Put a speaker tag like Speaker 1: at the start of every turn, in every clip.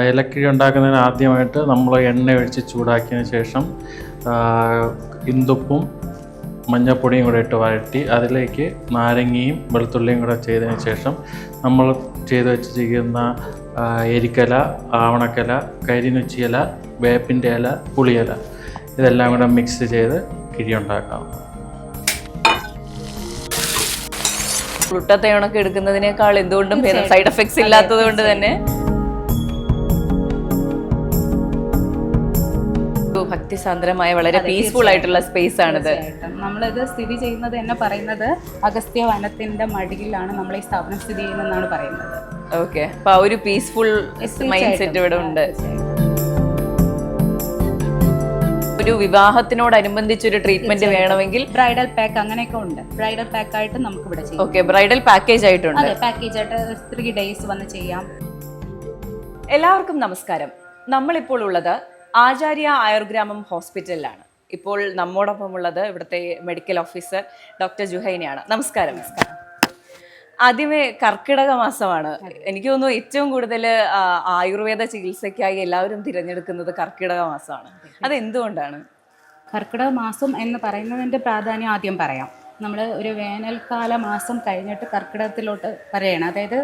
Speaker 1: ഏലക്കിഴി ഉണ്ടാക്കുന്നതിന് ആദ്യമായിട്ട് നമ്മൾ എണ്ണ ഒഴിച്ച് ചൂടാക്കിയതിന് ശേഷം ഇന്ദുപ്പും മഞ്ഞൾപ്പൊടിയും കൂടെ ഇട്ട് വഴറ്റി അതിലേക്ക് നാരങ്ങയും വെളുത്തുള്ളിയും കൂടെ ചെയ്തതിന് ശേഷം നമ്മൾ ചെയ്ത് വെച്ചിരിക്കുന്ന എരിക്കല, ആവണക്കല, കരിനുച്ചിയില, വേപ്പിൻ്റെ ഇല, പുളിയില ഇതെല്ലാം കൂടെ മിക്സ് ചെയ്ത് കിഴി ഉണ്ടാക്കാം.
Speaker 2: ഗ്ലൂട്ടത്തയോണൊക്കെ എടുക്കുന്നതിനേക്കാൾ എന്തുകൊണ്ടും സൈഡ് എഫക്ട്സ് ഇല്ലാത്തത് കൊണ്ട് തന്നെ ഭക്തിസാന്ദ്രമായ വളരെ പീസ്ഫുൾ ആയിട്ടുള്ള സ്പേസ് ആണിത്.
Speaker 3: നമ്മളിത് സ്ഥിതി ചെയ്യുന്നത് എന്ന് പറയുന്നത് അഗസ്ത്യ വനത്തിന്റെ മടിയിലാണ് നമ്മൾ ഈ സ്ഥാപനം സ്ഥിതി ചെയ്യുന്നതെന്നാണ് പറയുന്നത്.
Speaker 2: ഓക്കെ, അപ്പൊ ആ ഒരു പീസ്ഫുൾ മൈൻഡ് സെറ്റ് ഇവിടെ ഉണ്ട്. ഒരു വിവാഹത്തിനോടനുബന്ധിച്ച് ഒരു ട്രീറ്റ്മെന്റ് വേണമെങ്കിൽ
Speaker 3: ബ്രൈഡൽ പാക്ക് അങ്ങനെയൊക്കെ ഉണ്ട്. ബ്രൈഡൽ പാക്ക് ആയിട്ട് നമുക്ക് ഇവിടെ ചെയ്യാം.
Speaker 2: ഓക്കെ, ബ്രൈഡൽ പാക്കേജ് ആയിട്ടുണ്ട്.
Speaker 3: പാക്കേജ് ആയിട്ട് 3 days വന്ന് ചെയ്യാം.
Speaker 2: എല്ലാവർക്കും നമസ്കാരം. നമ്മളിപ്പോൾ ഉള്ളത് ആചാര്യ ആയുർഗ്രാമം ഹോസ്പിറ്റലിലാണ്. ഇപ്പോൾ നമ്മോടൊപ്പം ഉള്ളത് ഇവിടുത്തെ മെഡിക്കൽ ഓഫീസർ ഡോക്ടർ ജുഹൈനയാണ്. നമസ്കാരം. ആദ്യമേ കർക്കിടക മാസമാണ്. എനിക്ക് തോന്നുന്നു ഏറ്റവും കൂടുതൽ ആയുർവേദ ചികിത്സയ്ക്കായി എല്ലാവരും തിരഞ്ഞെടുക്കുന്നത് കർക്കിടക മാസമാണ്. അതെന്തുകൊണ്ടാണ്?
Speaker 3: കർക്കിടക മാസം എന്ന് പറയുന്നതിൻ്റെ പ്രാധാന്യം ആദ്യം പറയാം. നമ്മൾ ഒരു വേനൽക്കാല മാസം കഴിഞ്ഞിട്ട് കർക്കിടകത്തിലോട്ട് വരികയാണ്. അതായത്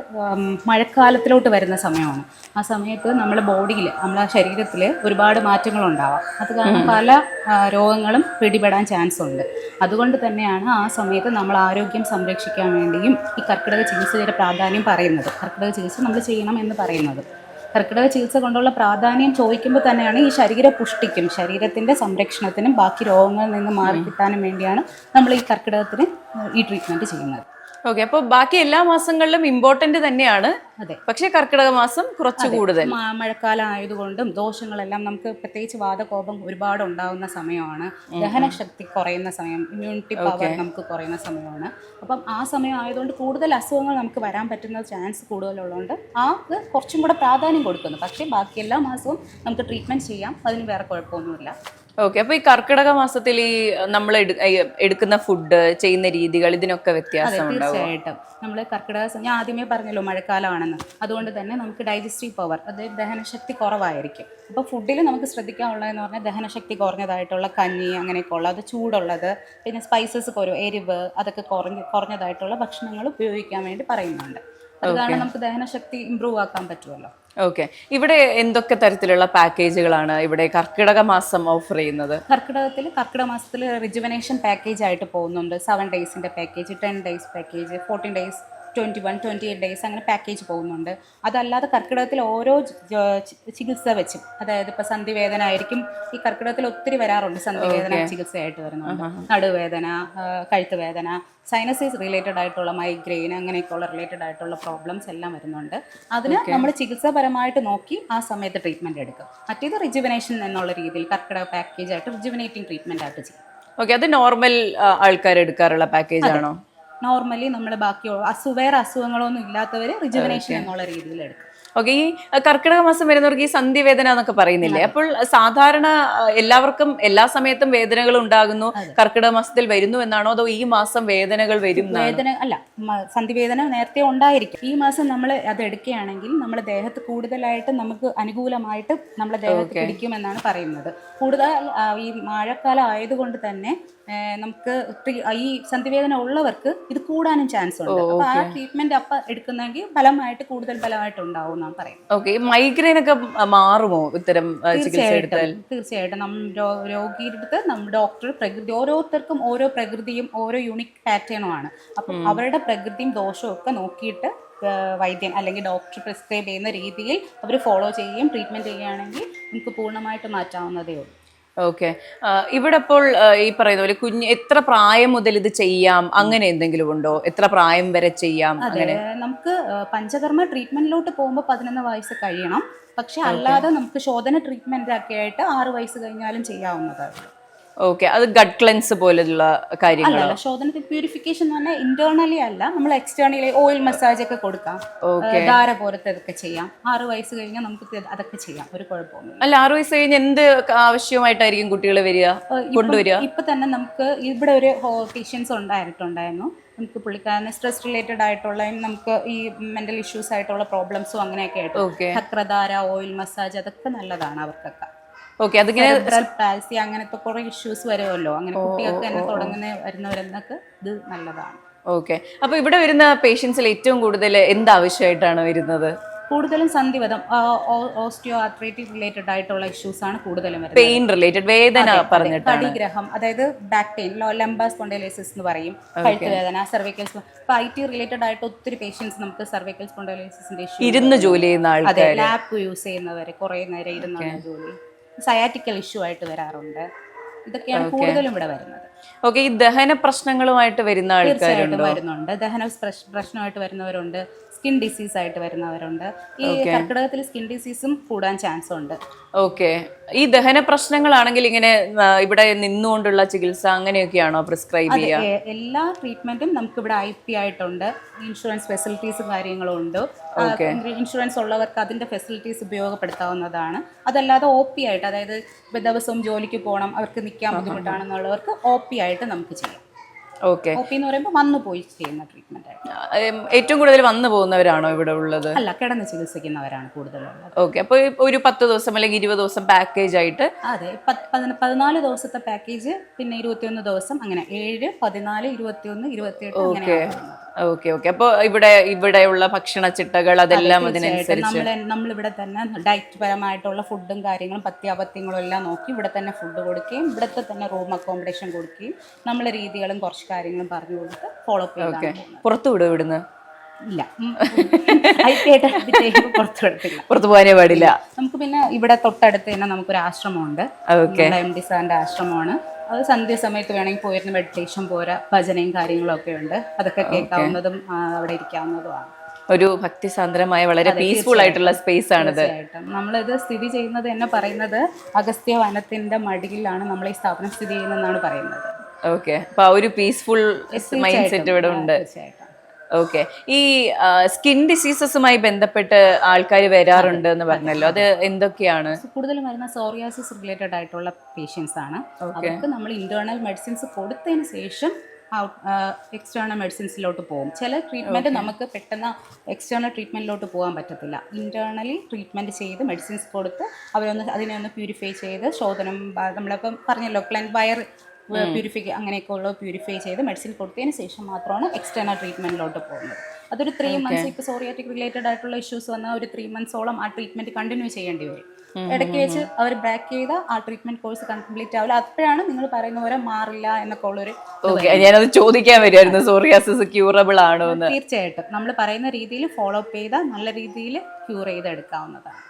Speaker 3: മഴക്കാലത്തിലോട്ട് വരുന്ന സമയമാണ്. ആ സമയത്ത് നമ്മുടെ ബോഡിയിൽ, നമ്മളെ ശരീരത്തിൽ ഒരുപാട് മാറ്റങ്ങളുണ്ടാവാം. അത് കാരണം പല രോഗങ്ങളും പിടിപെടാൻ ചാൻസ് ഉണ്ട്. അതുകൊണ്ട് തന്നെയാണ് ആ സമയത്ത് നമ്മൾ ആരോഗ്യം സംരക്ഷിക്കാൻ വേണ്ടിയും ഈ കർക്കിടക ചികിത്സയുടെ പ്രാധാന്യം പറയുന്നത്. കർക്കിടക ചികിത്സ നമ്മൾ ചെയ്യണം എന്ന് പറയുന്നത്. കർക്കിടക ചികിത്സ കൊണ്ടുള്ള പ്രാധാന്യം ചോദിക്കുമ്പോൾ തന്നെയാണ് ഈ ശരീര പുഷ്ടിക്കും ശരീരത്തിൻ്റെ സംരക്ഷണത്തിനും ബാക്കി രോഗങ്ങളിൽ നിന്ന് മാറിക്കിട്ടാനും വേണ്ടിയാണ് നമ്മൾ ഈ കർക്കിടകത്തിന് ഈ ട്രീറ്റ്മെൻറ്റ് ചെയ്യുന്നത്.
Speaker 2: ഓക്കെ, അപ്പോൾ ബാക്കി എല്ലാ മാസങ്ങളിലും ഇമ്പോർട്ടൻ്റ് തന്നെയാണ്.
Speaker 3: അതെ,
Speaker 2: പക്ഷേ കർക്കിടക മാസം കുറച്ച് കൂടുതൽ.
Speaker 3: മഴക്കാലം ആയതുകൊണ്ടും ദോഷങ്ങളെല്ലാം നമുക്ക് പ്രത്യേകിച്ച് വാതകോപം ഒരുപാട് ഉണ്ടാകുന്ന സമയമാണ്. ദഹനശക്തി കുറയുന്ന സമയം, ഇമ്മ്യൂണിറ്റി പവർ നമുക്ക് കുറയുന്ന സമയമാണ്. അപ്പം ആ സമയം ആയതുകൊണ്ട് കൂടുതൽ അസുഖങ്ങൾ നമുക്ക് വരാൻ പറ്റുന്ന ചാൻസ് കൂടുതലുള്ളതുകൊണ്ട് അത് കുറച്ചും കൂടെ പ്രാധാന്യം കൊടുക്കുന്നു. പക്ഷേ ബാക്കി എല്ലാ മാസവും നമുക്ക് ട്രീറ്റ്മെൻറ്റ് ചെയ്യാം. അതിന് വേറെ കുഴപ്പമൊന്നുമില്ല.
Speaker 2: ഓക്കെ, അപ്പോൾ ഈ കർക്കിടക മാസത്തിൽ ഈ നമ്മൾ എടുക്കുന്ന ഫുഡ്, ചെയ്യുന്ന രീതികൾ, ഇതിനൊക്കെ വ്യത്യാസം ഉണ്ടാവും?
Speaker 3: തീർച്ചയായിട്ടും. നമ്മൾ ഞാൻ ആദ്യമേ പറഞ്ഞല്ലോ മഴക്കാലമാണെന്ന്. അതുകൊണ്ട് തന്നെ നമുക്ക് ഡൈജസ്റ്റീവ് പവർ, അതായത് ദഹനശക്തി കുറവായിരിക്കും. അപ്പോൾ ഫുഡിൽ നമുക്ക് ശ്രദ്ധിക്കാനുള്ളതെന്ന് പറഞ്ഞാൽ ദഹനശക്തി കുറഞ്ഞതായിട്ടുള്ള കഞ്ഞി, അങ്ങനെയൊക്കെ ഉള്ള, അത് ചൂടുള്ളത്, പിന്നെ സ്പൈസസ് എരിവ് അതൊക്കെ കുറഞ്ഞതായിട്ടുള്ള ഭക്ഷണങ്ങൾ ഉപയോഗിക്കാൻ വേണ്ടി പറയുന്നുണ്ട്. അത് കാരണം നമുക്ക് ദഹനശക്തി ഇമ്പ്രൂവ് ആക്കാൻ പറ്റുമല്ലോ.
Speaker 2: ഓക്കെ, ഇവിടെ എന്തൊക്കെ തരത്തിലുള്ള പാക്കേജുകളാണ് ഇവിടെ കർക്കിടക മാസം ഓഫർ ചെയ്യുന്നത്?
Speaker 3: കർക്കിടക മാസത്തിൽ റിജുവനേഷൻ പാക്കേജ് ആയിട്ട് പോകുന്നുണ്ട്. 7 days package, 10 days package, 14 days, 21, 28 days അങ്ങനെ പാക്കേജ് പോകുന്നുണ്ട്. അതല്ലാതെ കർക്കിടകത്തിൽ ഓരോ ചികിത്സ വെച്ചും, അതായത് ഇപ്പോൾ സന്ധിവേദന ആയിരിക്കും ഈ കർക്കിടകത്തിൽ ഒത്തിരി വരാറുണ്ട്. സന്ധിവേദന ചികിത്സയായിട്ട് വരുന്നുണ്ട്. നടുവേദന, കഴുത്ത് വേദന, സൈനസൈസ് റിലേറ്റഡ് ആയിട്ടുള്ള മൈഗ്രെയിൻ, അങ്ങനെയൊക്കെയുള്ള റിലേറ്റഡ് ആയിട്ടുള്ള പ്രോബ്ലംസ് എല്ലാം വരുന്നുണ്ട്. അതിന് നമ്മൾ ചികിത്സാപരമായിട്ട് നോക്കി ആ സമയത്ത് ട്രീറ്റ്മെൻറ്റ് എടുക്കും. മറ്റേത് റിജുവനേഷൻ എന്നുള്ള രീതിയിൽ കർക്കിടക പാക്കേജ് ആയിട്ട് റിജുവനേറ്റിംഗ് ട്രീറ്റ്മെൻറ്റ് ആയിട്ട് ചെയ്യും.
Speaker 2: ഓക്കെ, അത് നോർമൽ ആൾക്കാർ എടുക്കാറുള്ള പാക്കേജ് ആണോ?
Speaker 3: നോർമലി നമ്മൾ ബാക്കി വേറെ അസുഖങ്ങളൊന്നും ഇല്ലാത്തവർ റിജുവനേഷൻ എന്നുള്ള രീതിയിൽ എടുക്കും.
Speaker 2: ഓക്കെ, ഈ കർക്കിടക മാസം വരുന്നവർക്ക് ഈ സന്ധിവേദന എന്നൊക്കെ പറയുന്നില്ലേ? അപ്പോൾ സാധാരണ എല്ലാവർക്കും എല്ലാ സമയത്തും വേദനകൾ ഉണ്ടാകുന്നു, കർക്കിടക മാസത്തിൽ വരുന്നു എന്നാണോ, അതോ ഈ മാസം വേദനകൾ വരും?
Speaker 3: വേദന അല്ല, സന്ധിവേദന നേരത്തെ ഉണ്ടായിരിക്കും. ഈ മാസം നമ്മൾ അത് എടുക്കുകയാണെങ്കിൽ നമ്മുടെ ദേഹത്ത് കൂടുതലായിട്ട് നമുക്ക് അനുകൂലമായിട്ട് നമ്മുടെ ദേഹത്ത് പിടിക്കുമെന്നാണ് പറയുന്നത്. കൂടുതൽ ഈ മഴക്കാലം ആയതുകൊണ്ട് തന്നെ നമുക്ക് ഈ സന്ധിവേദന ഉള്ളവർക്ക് ഇത് കൂടാനും ചാൻസ് ഉണ്ട്. അപ്പോൾ ആ ട്രീറ്റ്മെന്റ് അപ്പം എടുക്കുന്നെങ്കിൽ കൂടുതൽ ബലമായിട്ട് ഉണ്ടാവും എന്നാണ് പറയുന്നത്.
Speaker 2: ഓക്കെ, മൈഗ്രെയിൻ ഒക്കെ മാറുമോ ഇത്തരം ചികിത്സ എടുത്താൽ?
Speaker 3: തീർച്ചയായിട്ടും. രോഗിയുടെ അടുത്ത് നമ്മുടെ ഡോക്ടർ ഓരോരുത്തർക്കും ഓരോ പ്രകൃതിയും ഓരോ യൂണിക് പാറ്റേണുമാണ്. അപ്പം അവരുടെ പ്രകൃതിയും ദോഷവും ഒക്കെ നോക്കിയിട്ട് വൈദ്യൻ അല്ലെങ്കിൽ ഡോക്ടർ പ്രിസ്ക്രൈബ് ചെയ്യുന്ന രീതിയിൽ അവർ ഫോളോ ചെയ്യുകയും ട്രീറ്റ്മെന്റ് ചെയ്യുകയാണെങ്കിൽ നമുക്ക് പൂർണ്ണമായിട്ട് മാറ്റാവുന്നതേ ഉള്ളൂ.
Speaker 2: ഓക്കെ, ഇവിടെ ഇപ്പോൾ ഈ പറയുന്ന പോലെ എത്ര പ്രായം മുതൽ ഇത് ചെയ്യാം, അങ്ങനെ എന്തെങ്കിലും ഉണ്ടോ? എത്ര പ്രായം വരെ ചെയ്യാം? അങ്ങനെ
Speaker 3: നമുക്ക് പഞ്ചകർമ്മ ട്രീറ്റ്മെന്റിലോട്ട് പോകുമ്പോൾ 11 വയസ്സ് കഴിയണം. പക്ഷെ അല്ലാതെ നമുക്ക് ശോധന ട്രീറ്റ്മെന്റ് ഒക്കെ ആയിട്ട് 6 വയസ്സ് കഴിഞ്ഞാലും ചെയ്യാവുന്നതാണ്.
Speaker 2: ഓക്കെ, അത് ഗട്ട് ക്ലെൻസ് പോലുള്ള കാര്യങ്ങളാണ്.
Speaker 3: ശോധനത്തിൽ പ്യൂരിഫിക്കേഷൻ എന്ന് പറഞ്ഞാൽ ഇന്റേർണലി അല്ല, നമ്മൾ എക്സ്റ്റേണലി ഓയിൽ മസാജ് ഒക്കെ കൊടുക്കാം, ധാര പോലത്തെ ഇതൊക്കെ ചെയ്യാം. 6 വയസ്സ് കഴിഞ്ഞാൽ നമുക്ക് അതൊക്കെ ചെയ്യാം, ഒരു കുഴപ്പമൊന്നുമില്ല.
Speaker 2: അല്ല, 6 വയസ്സ് കഴിഞ്ഞ് എന്ത് ആവശ്യമായിട്ടായിരിക്കും കുട്ടികൾ കൊണ്ടുവരിക?
Speaker 3: ഇപ്പൊ തന്നെ നമുക്ക് ഇവിടെ ഒരു പേഷ്യൻസ് ഉണ്ടായിരുന്നു. നമുക്ക് പുള്ളിക്കാരന് സ്ട്രെസ് റിലേറ്റഡ് ആയിട്ടുള്ള നമുക്ക് ഈ മെന്റൽ ഇഷ്യൂസ് ആയിട്ടുള്ള പ്രോബ്ലംസും അങ്ങനെയൊക്കെ ആയിട്ട് ചക്രധാര, ഓയിൽ മസാജ് അതൊക്കെ നല്ലതാണ് അവർക്കൊക്കെ.
Speaker 2: ഓക്കെ, അതിങ്ങനെ
Speaker 3: സെറിബ്രൽ പാൽസി അങ്ങനത്തെ കുറെ ഇഷ്യൂസ് വരുമല്ലോ, അങ്ങനെ കുട്ടികൾക്ക് തന്നെ വരുന്നവരെന്നൊക്കെ ഇത് നല്ലതാണ്.
Speaker 2: ഓക്കെ, അപ്പൊ ഇവിടെ വരുന്ന പേഷ്യൻസിൽ ഏറ്റവും കൂടുതൽ എന്താവശ്യമായിട്ടാണ് വരുന്നത്?
Speaker 3: കൂടുതലും സന്ധിവാതം, ഓസ്റ്റിയോ ആർത്രൈറ്റിക് റിലേറ്റഡ് ആയിട്ടുള്ള ഇഷ്യൂസ് ആണ് കൂടുതലും വരുന്നത്.
Speaker 2: പെയിൻ റിലേറ്റഡ്, വേദന പറഞ്ഞിട്ട്,
Speaker 3: കടിഗ്രഹം, അതായത് ബാക്ക് പെയിൻ, ലംബാർ സ്പോണ്ടൈലോസിസ് എന്ന് പറയും, കഴുത്ത് വേദന, സർവൈക്കൽ. ഇപ്പൊ IT റിലേറ്റഡ് ആയിട്ട് ഒത്തിരി പേഷ്യൻസ് നമുക്ക് സർവൈക്കൽ സ്പോണ്ടൈലോസിസിന്റെ ഇഷ്യൂ,
Speaker 2: ഇരുന്ന് ജോലി ചെയ്യുന്ന ആൾക്കാർ,
Speaker 3: ലാപ്പ് യൂസ് ചെയ്യുന്നവര്, കുറെ നേരം ഇരുന്നുള്ള ജോലി, സയാറ്റിക്കൽ ഇഷ്യൂ ആയിട്ട് വരാറുണ്ട്. ഇതൊക്കെയാണ് കൂടുതലും ഇവിടെ വരുന്നത്.
Speaker 2: ഓക്കെ, ഈ ദഹന പ്രശ്നങ്ങളുമായിട്ട് വരുന്ന ആൾക്കാരുണ്ട്,
Speaker 3: വരുന്നുണ്ട്. ദഹന പ്രശ്നമായിട്ട് വരുന്നവരുണ്ട്, സ്കിൻ ഡിസീസ് ആയിട്ട് വരുന്നവരുണ്ട്. ഈ കർക്കിടകത്തിൽ സ്കിൻ ഡിസീസും കൂടാൻ ചാൻസ് ഉണ്ട്.
Speaker 2: ഓക്കെ, ഈ ദഹന പ്രശ്നങ്ങളാണെങ്കിൽ ഇങ്ങനെ ഇവിടെ നിന്നുകൊണ്ടുള്ള ചികിത്സ അങ്ങനെയൊക്കെയാണോ പ്രിസ്ക്രൈബ് ചെയ്യുക?
Speaker 3: എല്ലാ ട്രീറ്റ്മെന്റും നമുക്ക് ഇവിടെ IP ആയിട്ടുണ്ട്, ഇൻഷുറൻസ് ഫെസിലിറ്റീസും കാര്യങ്ങളും ഉണ്ട്. ഇൻഷുറൻസ് ഉള്ളവർക്ക് അതിന്റെ ഫെസിലിറ്റീസ് ഉപയോഗപ്പെടുത്താവുന്നതാണ്. അതല്ലാതെ OP ആയിട്ട്, അതായത് ദിവസവും ജോലിക്ക് പോകണം, അവർക്ക് നിൽക്കാൻ ബുദ്ധിമുട്ടാണെന്നുള്ളവർക്ക് OP ആയിട്ട് നമുക്ക് ചെയ്യാം.
Speaker 2: ഓക്കെ,
Speaker 3: OP എന്ന് പറയുമ്പോൾ വന്നു പോയി ചെയ്യുന്ന ട്രീറ്റ്മെന്റ് ആയിട്ട്.
Speaker 2: ഏറ്റവും കൂടുതൽ വന്നു പോകുന്നവരാണോ ഇവിടെ ഉള്ളത്?
Speaker 3: അല്ല, കിടന്ന് ചികിത്സിക്കുന്നവരാണ് കൂടുതലുള്ളത്.
Speaker 2: ഓക്കെ, അപ്പോൾ ഒരു 10 ദിവസം അല്ലെങ്കിൽ 20 ദിവസം പാക്കേജ് ആയിട്ട്?
Speaker 3: അതെ, 14 ദിവസത്തെ പാക്കേജ്, പിന്നെ 21 ദിവസം, അങ്ങനെ 7, 14, 21, 28 അങ്ങനെ.
Speaker 2: ഓക്കെ ഓക്കെ, അപ്പോൾ ഇവിടെയുള്ള ഭക്ഷണ ചിട്ടകൾ അതെല്ലാം അതിനനുസരിച്ച്
Speaker 3: നമ്മളിവിടെ തന്നെ ഡയറ്റ് പരമായിട്ടുള്ള ഫുഡും കാര്യങ്ങളും പഥ്യാപത്യങ്ങളും എല്ലാം നോക്കി ഇവിടെ തന്നെ ഫുഡ് കൊടുക്കുകയും ഇവിടുത്തെ തന്നെ റൂം അക്കോമഡേഷൻ കൊടുക്കുകയും നമ്മളെ രീതികളും കുറച്ച് കാര്യങ്ങളും പറഞ്ഞു കൊടുത്ത് ഫോളോ അപ്പ് ചെയ്യാം.
Speaker 2: പുറത്തു വിടും ഇവിടുന്ന്?
Speaker 3: ഇല്ല,
Speaker 2: പുറത്തു പോകാനേ പാടില്ല.
Speaker 3: നമുക്ക് പിന്നെ ഇവിടെ തൊട്ടടുത്ത് തന്നെ നമുക്കൊരു ആശ്രമമുണ്ട്, MD സാറിന്റെ ആശ്രമമാണ്. അത് സന്ധ്യാസമയത്ത് വേണമെങ്കിൽ പോയിരുന്ന മെഡിറ്റേഷൻ പോരാ, ഭജനയും കാര്യങ്ങളും ഒക്കെ ഉണ്ട്. അതൊക്കെ കേൾക്കാവുന്നതും അവിടെ ഇരിക്കാവുന്നതുമാണ്.
Speaker 2: ഒരു ഭക്തിസാന്ദ്രമായ വളരെ പീസ്ഫുൾ ആയിട്ടുള്ള സ്പേസ് ആണിത്.
Speaker 3: നമ്മളിത് സ്ഥിതി ചെയ്യുന്നത് തന്നെ പറയുന്നത് അഗസ്ത്യ വനത്തിന്റെ മടിയിലാണ് നമ്മൾ ഈ സ്ഥാപനം സ്ഥിതി ചെയ്യുന്നതെന്നാണ് പറയുന്നത്.
Speaker 2: ഓക്കെ, അപ്പൊ ആ ഒരു പീസ്ഫുൾ മൈൻഡ് സെറ്റ് ഇവിടെ ഉണ്ട്. ഓക്കെ, ഈ സ്കിൻ ഡിസീസസുമായി ബന്ധപ്പെട്ട് ആൾക്കാർ വരാറുണ്ട് എന്ന് പറഞ്ഞല്ലോ, അത് എന്തൊക്കെയാണ്?
Speaker 3: കൂടുതലും വരുന്ന സോറിയാസിസ് റിലേറ്റഡ് ആയിട്ടുള്ള പേഷ്യൻസ് ആണ്. അവർക്ക് നമ്മൾ ഇന്റേണൽ മെഡിസിൻസ് കൊടുത്തതിന് ശേഷം എക്സ്റ്റേണൽ മെഡിസിൻസിലോട്ട് പോകും. ചില ട്രീറ്റ്മെൻറ്റ് നമുക്ക് പെട്ടെന്ന് എക്സ്റ്റേണൽ ട്രീറ്റ്മെൻറ്റിലോട്ട് പോകാൻ പറ്റത്തില്ല. ഇൻറ്റേർണലി ട്രീറ്റ്മെൻറ്റ് ചെയ്ത് മെഡിസിൻസ് കൊടുത്ത് അതിനെ ഒന്ന് പ്യൂരിഫൈ ചെയ്ത് ശോധനം, നമ്മളിപ്പം പറഞ്ഞല്ലോ വയർ പ്യൂരിഫിക്ക അങ്ങനെയൊക്കെ ഉള്ള പ്യൂരിഫൈ ചെയ്ത് മെഡിസിൻ കൊടുത്തതിന് ശേഷം മാത്രമാണ് എക്സ്റ്റേണൽ ട്രീറ്റ്മെൻറ്റിലോട്ട് പോകുന്നത്. അതൊരു 3 months, ഇപ്പോൾ സോറിയാറ്റിക് റിലേറ്റഡ് ആയിട്ടുള്ള ഇഷ്യൂസ് വന്നാൽ ഒരു 3 monthsoളം ആ ട്രീറ്റ്മെൻറ്റ് കണ്ടിന്യൂ ചെയ്യേണ്ടി വരും. ഇടയ്ക്ക് വെച്ച് അവർ ബ്രേക്ക് ചെയ്ത ആ ട്രീറ്റ്മെന്റ് കോഴ്സ് കംപ്ലീറ്റ് ആവില്ല. അപ്പോഴാണ് നിങ്ങൾ പറയുന്ന പോലെ മാറില്ല എന്നൊക്കെ ഉള്ളൊരു.
Speaker 2: ഞാനത് ചോദിക്കാൻ വരുമായിരുന്നു, സോറിയാസിസ് ക്യൂറബിൾ ആണോ എന്ന്.
Speaker 3: തീർച്ചയായിട്ടും നമ്മൾ പറയുന്ന രീതിയിൽ ഫോളോ അപ്പ് ചെയ്താൽ നല്ല രീതിയിൽ ക്യൂർ ചെയ്തെടുക്കാവുന്നതാണ്.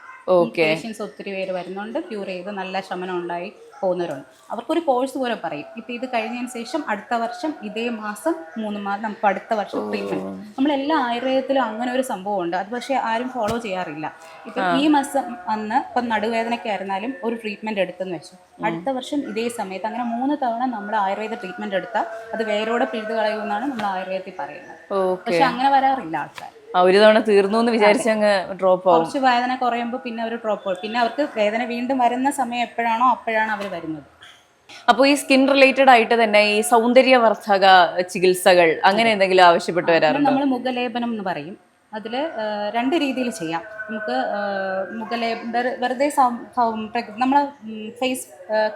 Speaker 3: പേഷ്യൻസ് ഒത്തിരി പേര് വരുന്നുണ്ട്, ക്യൂർ ചെയ്ത് നല്ല ശമനം ഉണ്ടായി പോകുന്നവരുണ്ട്. അവർക്കൊരു കോഴ്സ് പോലെ പറയും, ഇപ്പം ഇത് കഴിഞ്ഞതിന് ശേഷം അടുത്ത വർഷം ഇതേ മാസം 3 മാസം നമുക്ക് അടുത്ത വർഷം ട്രീറ്റ്മെൻറ്റ്. നമ്മളെല്ലാ ആയുർവേദത്തിലും അങ്ങനെ ഒരു സംഭവമുണ്ട്. അത് പക്ഷേ ആരും ഫോളോ ചെയ്യാറില്ല. ഇപ്പം ഈ മാസം അന്ന് ഇപ്പം നടുവേദനയ്ക്ക് ആയിരുന്നാലും ഒരു ട്രീറ്റ്മെൻറ്റ് എടുത്തെന്ന് വെച്ചു, അടുത്ത വർഷം ഇതേ സമയത്ത് അങ്ങനെ 3 തവണ നമ്മൾ ആയുർവേദ ട്രീറ്റ്മെൻറ്റ് എടുത്താൽ അത് വേരോടെ പിഴുത് കളയുമെന്നാണ് നമ്മൾ ആയുർവേദത്തിൽ പറയുന്നത്. പക്ഷെ അങ്ങനെ വരാറില്ല ആൾക്കാർ.
Speaker 2: ഒരു തവണ തീർന്നു എന്ന് വിചാരിച്ച് അങ്ങ് ഡ്രോപ്പ് ആവും.
Speaker 3: കുറച്ച് വേദന കുറയുമ്പോൾ പിന്നെ അവർ ഡ്രോപ്പ് ആവും. പിന്നെ അവർക്ക് വേദന വീണ്ടും വരുന്ന സമയം എപ്പോഴാണോ അപ്പോഴാണ് അവർ വരുന്നത്.
Speaker 2: അപ്പോൾ ഈ സ്കിൻ റിലേറ്റഡ് ആയിട്ട് തന്നെ ഈ സൗന്ദര്യവർദ്ധക ചികിത്സകൾ അങ്ങനെ എന്തെങ്കിലും ആവശ്യപ്പെട്ട് വരാറുണ്ട്?
Speaker 3: നമ്മൾ മുഖലേപനം എന്ന് പറയും. അതിൽ 2 രീതിയിൽ ചെയ്യാം. നമുക്ക് വെറുതെ നമ്മളെ ഫേസ്